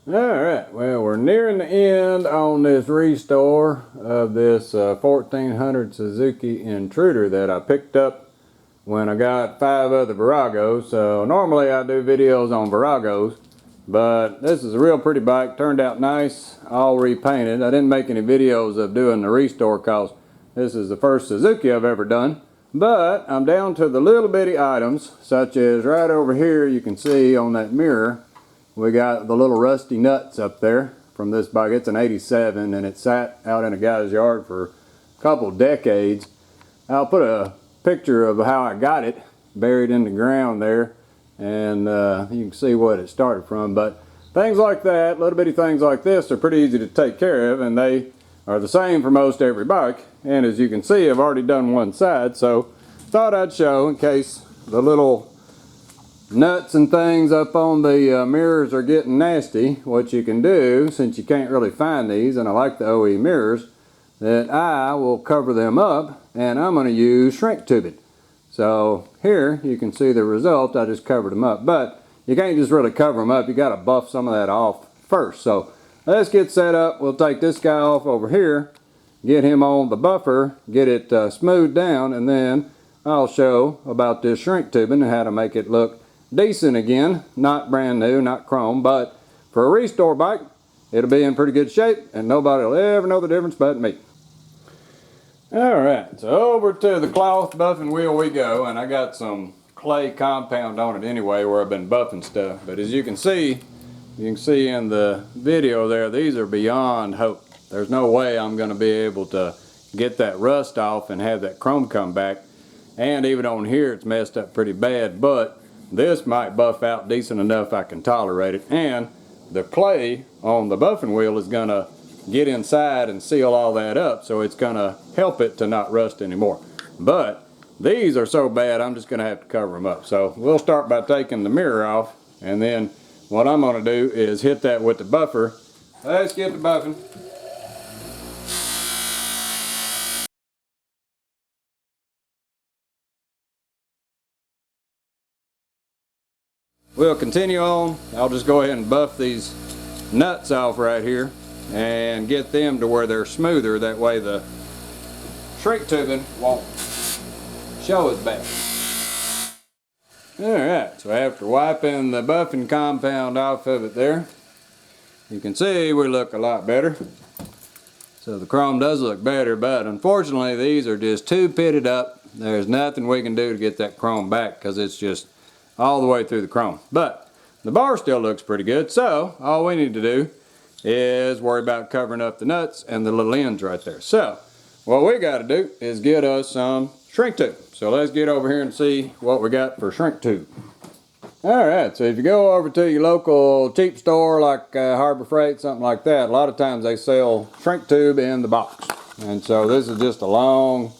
Alright, well, we're nearing the end on this restore of this 1400 Suzuki Intruder that I picked up when I got 5 other Viragos. So normally I do videos on Viragos, but this is a real pretty bike. Turned out nice, all repainted. I didn't make any videos of doing the restore because this is the first Suzuki I've ever done. But I'm down to the little bitty items, such as right over here you can see on that mirror. We got the little rusty nuts up there from this bike. It's an 87 and it sat out in a guy's yard for a couple decades. I'll put a picture of how I got it buried in the ground there, and you can see what it started from. But things like that, little bitty things like this, are pretty easy to take care of, and they are the same for most every bike. And as you can see, I've already done one side, so thought I'd show in case the little nuts and things up on the mirrors are getting nasty. What you can do, since you can't really find these, and I like the OE mirrors, that I will cover them up, and I'm going to use shrink tubing. So here you can see the result. I just covered them up, but you can't just really cover them up. You got to buff some of that off first. So let's get set up. We'll take this guy off over here, get him on the buffer, get it smoothed down, and then I'll show about this shrink tubing and how to make it look decent again. Not brand new, not chrome, but for a restore bike, it'll be in pretty good shape, and nobody will ever know the difference but me. Alright, so over to the cloth buffing wheel we go, and I got some clay compound on it anyway where I've been buffing stuff. But as you can see in the video there, these are beyond hope. There's no way I'm going to be able to get that rust off and have that chrome come back. And even on here it's messed up pretty bad, but this might buff out decent enough I can tolerate it. And the clay on the buffing wheel is going to get inside and seal all that up, so it's going to help it to not rust anymore. But these are so bad I'm just going to have to cover them up. So we'll start by taking the mirror off, and then what I'm going to do is hit that with the buffer. Let's get the buffing. We'll continue on. I'll just go ahead and buff these nuts off right here and get them to where they're smoother. That way the shrink tubing won't show as bad. Alright, so after wiping the buffing compound off of it there, you can see we look a lot better. So the chrome does look better, but unfortunately these are just too pitted up. There's nothing we can do to get that chrome back because it's just all the way through the chrome. But the bar still looks pretty good, so all we need to do is worry about covering up the nuts and the little ends right there. So what we got to do is get us some shrink tube. So let's get over here and see what we got for shrink tube. Alright, so if you go over to your local cheap store like Harbor Freight, something like that, a lot of times they sell shrink tube in the box. And so this is just a long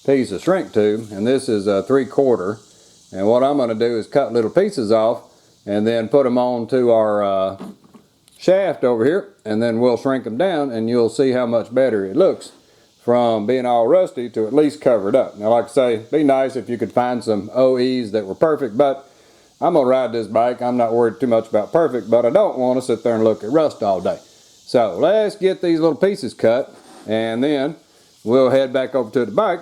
piece of shrink tube, and this is a 3/4. And what I'm going to do is cut little pieces off and then put them onto our shaft over here, and then we'll shrink them down, and you'll see how much better it looks from being all rusty to at least covered up. Now, like I say, it'd be nice if you could find some OEs that were perfect, but I'm going to ride this bike. I'm not worried too much about perfect, but I don't want to sit there and look at rust all day. So let's get these little pieces cut, and then we'll head back over to the bike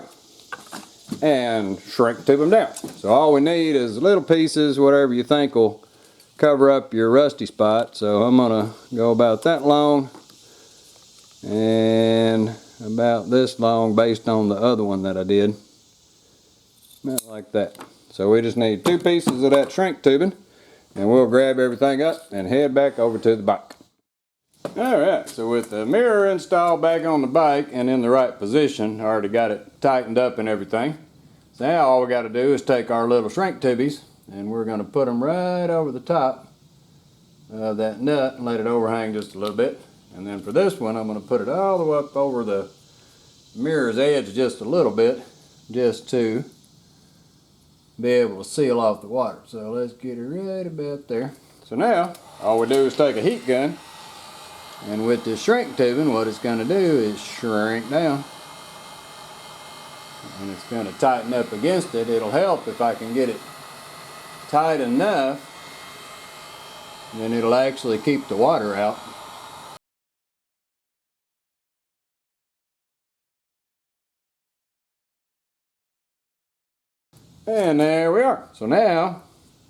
and shrink tube them down. So all we need is little pieces, whatever you think will cover up your rusty spot. So I'm gonna go about that long and about this long based on the other one that I did. About like that. So we just need 2 pieces of that shrink tubing, and we'll grab everything up and head back over to the bike. Alright, so with the mirror installed back on the bike and in the right position, I already got it tightened up and everything. So now all we got to do is take our little shrink tubies, and we're going to put them right over the top of that nut and let it overhang just a little bit. And then for this one, I'm going to put it all the way up over the mirror's edge just a little bit, just to be able to seal off the water. So let's get it right about there. So now all we do is take a heat gun, and with this shrink tubing, what it's going to do is shrink down, and it's going to tighten up against it. It'll help if I can get it tight enough then it'll actually keep the water out. And there we are. So now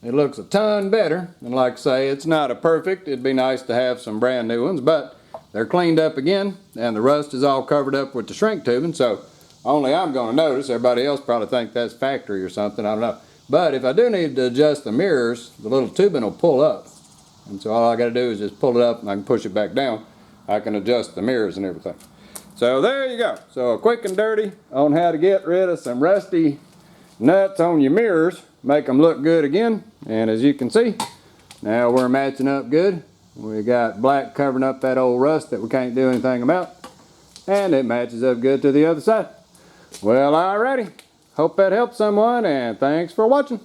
it looks a ton better. And like I say, it's not a perfect. It'd be nice to have some brand new ones, but they're cleaned up again and the rust is all covered up with the shrink tubing. So only I'm going to notice. Everybody else probably think that's factory or something. I don't know. But if I do need to adjust the mirrors, the little tubing will pull up. And so all I got to do is just pull it up and I can push it back down. I can adjust the mirrors and everything. So there you go. So a quick and dirty on how to get rid of some rusty nuts on your mirrors, make them look good again. And as you can see, now we're matching up good. We got black covering up that old rust that we can't do anything about, and it matches up good to the other side. Well, alrighty, hope that helps someone, and thanks for watching.